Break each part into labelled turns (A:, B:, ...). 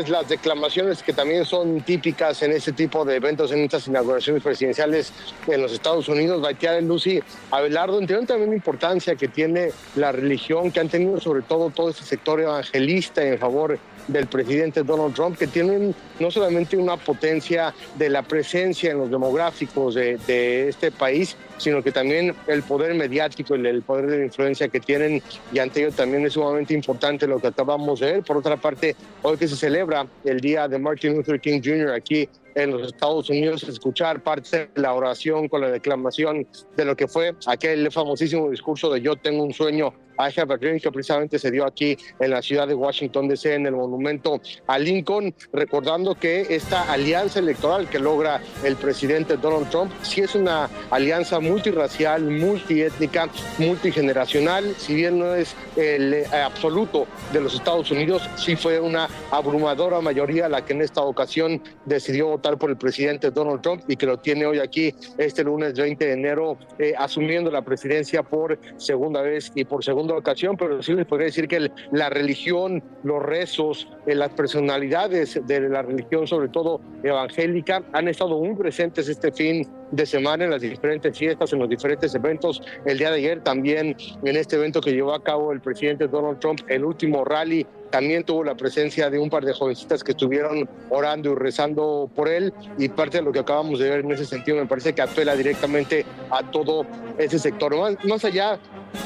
A: Las declamaciones que también son típicas en este tipo de eventos, en estas inauguraciones presidenciales en los Estados Unidos, Baitiare, Lucy, Abelardo, entienden también la importancia que tiene la religión, que han tenido sobre todo este sector evangelista en favor del presidente Donald Trump, que tienen no solamente una potencia de la presencia en los demográficos de este país, sino que también el poder mediático y el poder de la influencia que tienen, y ante ello también es sumamente importante lo que acabamos de ver. Por otra parte, hoy que se celebra el día de Martin Luther King Jr. aquí en los Estados Unidos, escuchar parte de la oración con la declamación de lo que fue aquel famosísimo discurso de "Yo tengo un sueño, I have a dream", que precisamente se dio aquí en la ciudad de Washington DC, en el monumento a Lincoln, recordando que esta alianza electoral que logra el presidente Donald Trump sí es una alianza multirracial, multiétnica, multigeneracional. Si bien no es el absoluto de los Estados Unidos, sí fue una abrumadora mayoría la que en esta ocasión decidió votar por el presidente Donald Trump, y que lo tiene hoy aquí este lunes 20 de enero asumiendo la presidencia por segunda vez y por segunda ocasión. Pero sí les podría decir que la religión, los rezos, las personalidades de la religión, sobre todo evangélica, han estado muy presentes este fin de semana en las diferentes fiestas, en los diferentes eventos. El día de ayer también, en este evento que llevó a cabo el presidente Donald Trump, el último rally, también tuvo la presencia de un par de jovencitas que estuvieron orando y rezando por él, y parte de lo que acabamos de ver en ese sentido me parece que apela directamente a todo ese sector. Más allá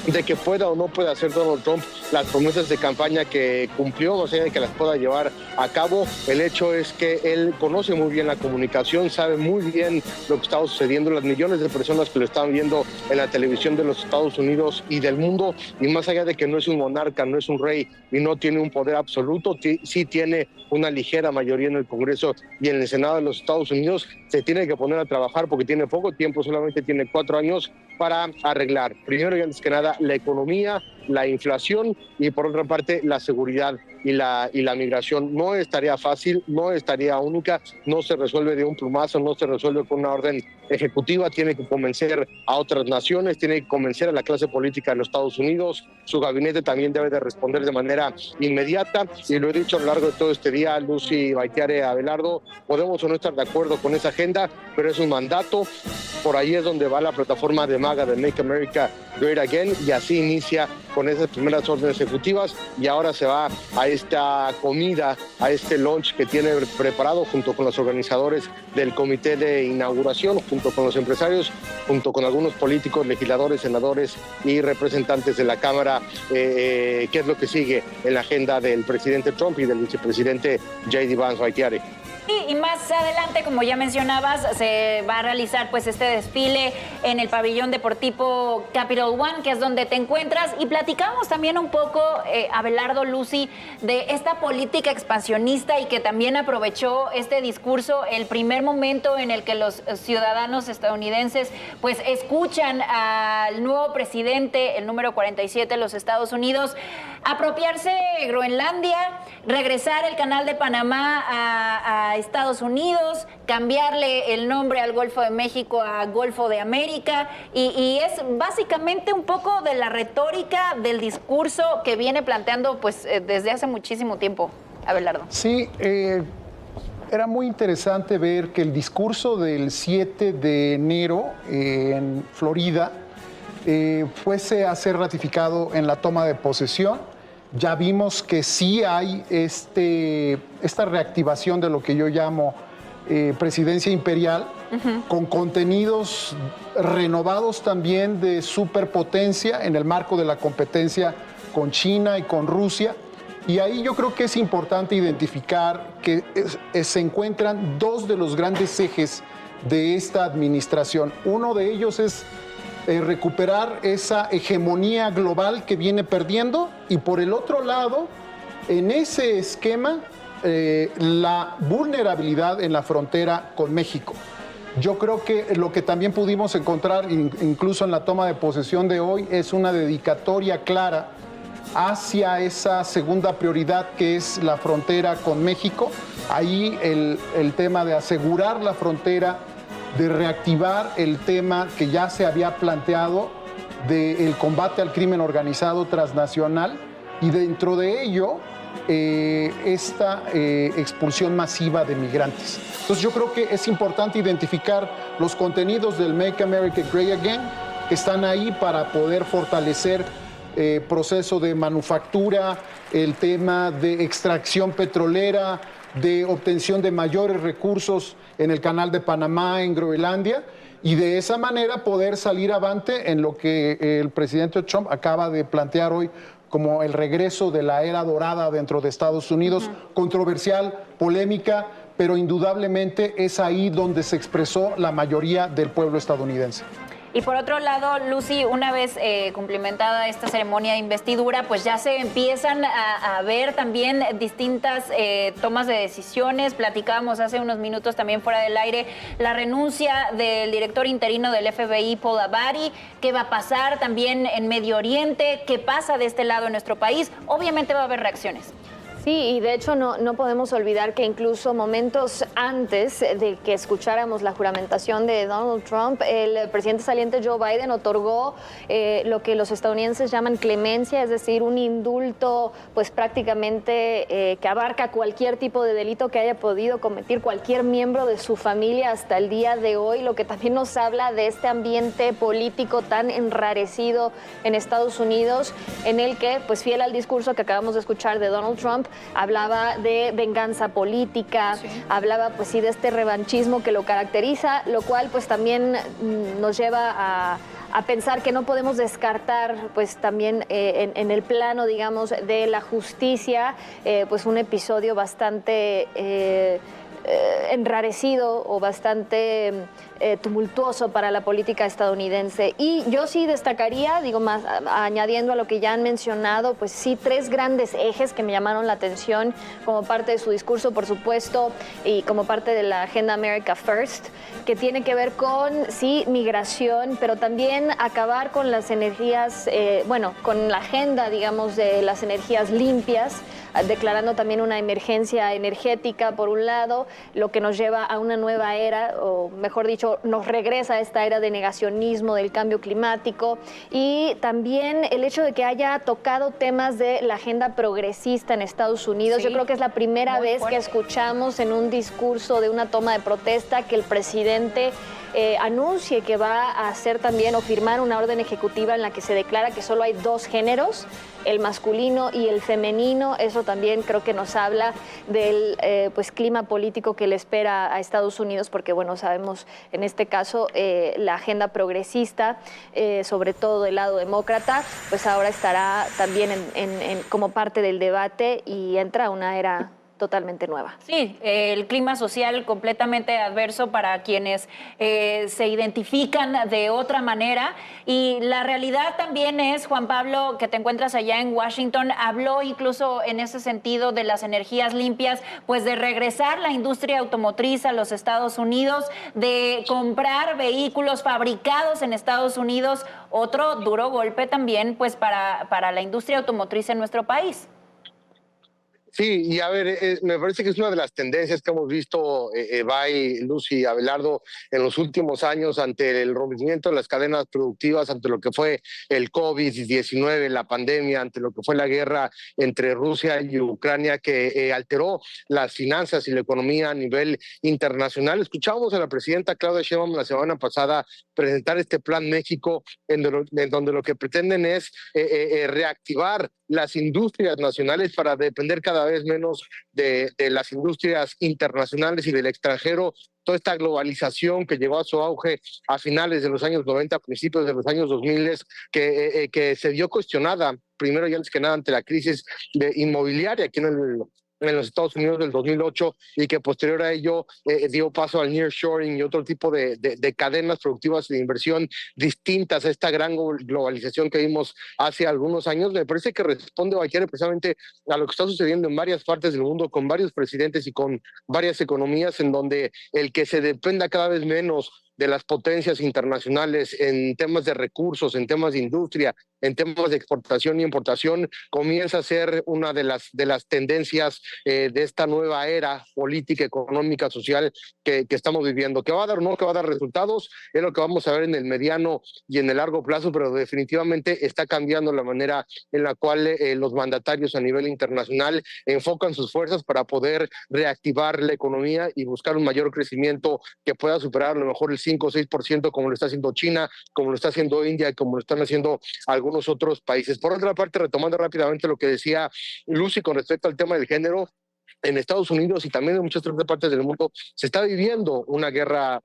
A: de que pueda o no pueda hacer Donald Trump las promesas de campaña que cumplió, más allá de que las pueda llevar a cabo, el hecho es que él conoce muy bien la comunicación, sabe muy bien lo que está sucediendo, las millones de personas que lo están viendo en la televisión de los Estados Unidos y del mundo, y más allá de que no es un monarca, no es un rey y no tiene un poder absoluto, sí tiene una ligera mayoría en el Congreso y en el Senado de los Estados Unidos, se tiene que poner a trabajar porque tiene poco tiempo, solamente tiene 4 años para arreglar, primero y antes que nada, la economía, la inflación, y por otra parte la seguridad y la migración. No es tarea fácil, no es tarea única, no se resuelve de un plumazo, no se resuelve con una orden ejecutiva, tiene que convencer a otras naciones, tiene que convencer a la clase política de los Estados Unidos, su gabinete también debe de responder de manera inmediata, y lo he dicho a lo largo de todo este día, Lucy, Baitiare, Abelardo, podemos o no estar de acuerdo con esa agenda, pero es un mandato. Por ahí es donde va la plataforma de MAGA, de Make America Great Again, y así inicia con esas primeras órdenes ejecutivas, y ahora se va a esta comida, a este lunch que tiene preparado junto con los organizadores del comité de inauguración, junto con los empresarios, junto con algunos políticos, legisladores, senadores y representantes de la Cámara, qué es lo que sigue en la agenda del presidente Trump y del vicepresidente J.D. Vance. Baitiare.
B: Y más adelante, como ya mencionabas, se va a realizar pues este desfile en el pabellón deportivo Capital One, que es donde te encuentras, y platicamos también un poco, Abelardo, Lucy, de esta política expansionista, y que también aprovechó este discurso, el primer momento en el que los ciudadanos estadounidenses pues escuchan al nuevo presidente, el número 47 de los Estados Unidos, apropiarse Groenlandia, regresar el canal de Panamá a Estados Unidos, cambiarle el nombre al Golfo de México a Golfo de América, y es básicamente un poco de la retórica del discurso que viene planteando pues desde hace muchísimo tiempo, Abelardo.
C: Sí, era muy interesante ver que el discurso del 7 de enero en Florida fuese a ser ratificado en la toma de posesión. Ya vimos que sí hay esta reactivación de lo que yo llamo presidencia imperial, con contenidos renovados también de superpotencia en el marco de la competencia con China y con Rusia. Y ahí yo creo que es importante identificar que se encuentran dos de los grandes ejes de esta administración. Uno de ellos es recuperar esa hegemonía global que viene perdiendo, y por el otro lado, en ese esquema, la vulnerabilidad en la frontera con México. Yo creo que lo que también pudimos encontrar, incluso en la toma de posesión de hoy, es una dedicatoria clara hacia esa segunda prioridad que es la frontera con México. Ahí el tema de asegurar la frontera, de reactivar el tema que ya se había planteado del combate al crimen organizado transnacional, y dentro de ello esta expulsión masiva de migrantes. Entonces yo creo que es importante identificar los contenidos del Make America Great Again que están ahí para poder fortalecer proceso de manufactura, el tema de extracción petrolera, de obtención de mayores recursos en el Canal de Panamá, en Groenlandia, y de esa manera poder salir avante en lo que el presidente Trump acaba de plantear hoy como el regreso de la era dorada dentro de Estados Unidos, controversial, polémica, pero indudablemente es ahí donde se expresó la mayoría del pueblo estadounidense.
B: Y por otro lado, Lucy, una vez cumplimentada esta ceremonia de investidura, pues ya se empiezan a ver también distintas tomas de decisiones. Platicábamos hace unos minutos también fuera del aire la renuncia del director interino del FBI, Paul Abadi. ¿Qué va a pasar también en Medio Oriente? ¿Qué pasa de este lado en nuestro país? Obviamente va a haber reacciones.
D: Sí, y de hecho no podemos olvidar que incluso momentos antes de que escucháramos la juramentación de Donald Trump, el presidente saliente Joe Biden otorgó lo que los estadounidenses llaman clemencia, es decir, un indulto pues prácticamente que abarca cualquier tipo de delito que haya podido cometer cualquier miembro de su familia hasta el día de hoy, lo que también nos habla de este ambiente político tan enrarecido en Estados Unidos, en el que, pues fiel al discurso que acabamos de escuchar de Donald Trump, hablaba de venganza política, hablaba pues sí de este revanchismo que lo caracteriza, lo cual pues también nos lleva a pensar que no podemos descartar pues también en el plano, digamos, de la justicia, pues un episodio bastante enrarecido o bastante tumultuoso para la política estadounidense. Y yo sí destacaría, digo, más añadiendo a lo que ya han mencionado, pues sí, tres grandes ejes que me llamaron la atención como parte de su discurso, por supuesto, y como parte de la agenda America First, que tiene que ver con, sí, migración, pero también acabar con las energías, con la agenda, digamos, de las energías limpias, declarando también una emergencia energética, por un lado, lo que nos lleva a una nueva era, o mejor dicho, nos regresa a esta era de negacionismo del cambio climático, y también el hecho de que haya tocado temas de la agenda progresista en Estados Unidos. Sí, yo creo que es la primera vez que escuchamos en un discurso de una toma de protesta que el presidente anuncie que va a hacer también o firmar una orden ejecutiva en la que se declara que solo hay dos géneros, el masculino y el femenino. Eso también creo que nos habla del pues clima político que le espera a Estados Unidos, porque bueno, sabemos en este caso la agenda progresista, sobre todo del lado demócrata, pues ahora estará también como parte del debate y entra una era totalmente nueva.
B: Sí, el clima social completamente adverso para quienes se identifican de otra manera, y la realidad también es, Juan Pablo, que te encuentras allá en Washington, habló incluso en ese sentido de las energías limpias, pues de regresar la industria automotriz a los Estados Unidos, de comprar vehículos fabricados en Estados Unidos, otro duro golpe también pues para la industria automotriz en nuestro país.
A: Sí, y a ver, me parece que es una de las tendencias que hemos visto, Bay, Lucy, Abelardo, en los últimos años ante el rompimiento de las cadenas productivas, ante lo que fue el COVID-19, la pandemia, ante lo que fue la guerra entre Rusia y Ucrania, que alteró las finanzas y la economía a nivel internacional. Escuchábamos a la presidenta Claudia Sheinbaum la semana pasada presentar este Plan México, en donde lo que pretenden es reactivar las industrias nacionales para depender cada vez menos de las industrias internacionales y del extranjero. Toda esta globalización que llegó a su auge a finales de los años 90, a principios de los años 2000, que se vio cuestionada, primero y antes que nada, ante la crisis inmobiliaria aquí en los Estados Unidos del 2008, y que posterior a ello dio paso al nearshoring y otro tipo de cadenas productivas de inversión distintas a esta gran globalización que vimos hace algunos años. Me parece que responde precisamente a lo que está sucediendo en varias partes del mundo, con varios presidentes y con varias economías, en donde el que se dependa cada vez menos de las potencias internacionales en temas de recursos, en temas de industria, en temas de exportación y importación, comienza a ser una de las tendencias de esta nueva era política, económica, social que estamos viviendo. ¿Qué va a dar o no? ¿Qué va a dar resultados? Es lo que vamos a ver en el mediano y en el largo plazo, pero definitivamente está cambiando la manera en la cual los mandatarios a nivel internacional enfocan sus fuerzas para poder reactivar la economía y buscar un mayor crecimiento que pueda superar a lo mejor el 5 o 6%, como lo está haciendo China, como lo está haciendo India y como lo están haciendo algunos otros países. Por otra parte, retomando rápidamente lo que decía Lucy con respecto al tema del género, en Estados Unidos y también en muchas otras partes del mundo se está viviendo una guerra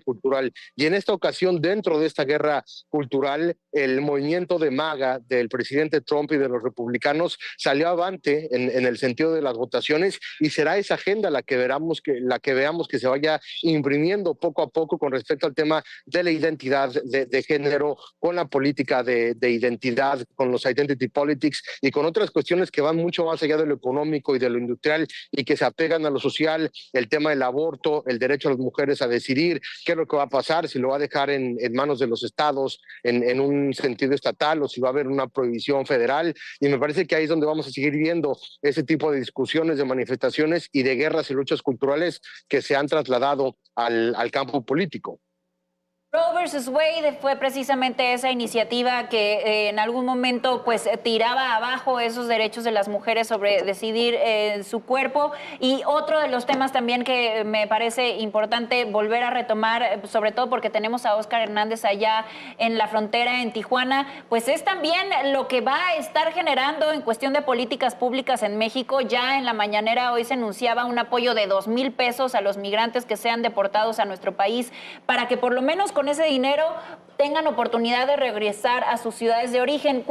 A: cultural, y en esta ocasión, dentro de esta guerra cultural, el movimiento de MAGA del presidente Trump y de los republicanos salió avante en el sentido de las votaciones, y será esa agenda la que veamos que se vaya imprimiendo poco a poco con respecto al tema de la identidad de género, con la política de identidad, con los identity politics y con otras cuestiones que van mucho más allá de lo económico y de lo industrial y que se apegan a lo social, el tema del aborto, el derecho a las mujeres a decidir qué es lo que va a pasar, si lo va a dejar en manos de los estados en un sentido estatal o si va a haber una prohibición federal. Y me parece que ahí es donde vamos a seguir viendo ese tipo de discusiones, de manifestaciones y de guerras y luchas culturales que se han trasladado al campo político.
B: Roe versus Wade fue precisamente esa iniciativa que en algún momento pues tiraba abajo esos derechos de las mujeres sobre decidir su cuerpo. Y otro de los temas también que me parece importante volver a retomar, sobre todo porque tenemos a Óscar Hernández allá en la frontera en Tijuana, pues es también lo que va a estar generando en cuestión de políticas públicas en México. Ya en la mañanera hoy se anunciaba un apoyo de 2,000 pesos a los migrantes que sean deportados a nuestro país, para que por lo menos con ese dinero tengan oportunidad de regresar a sus ciudades de origen.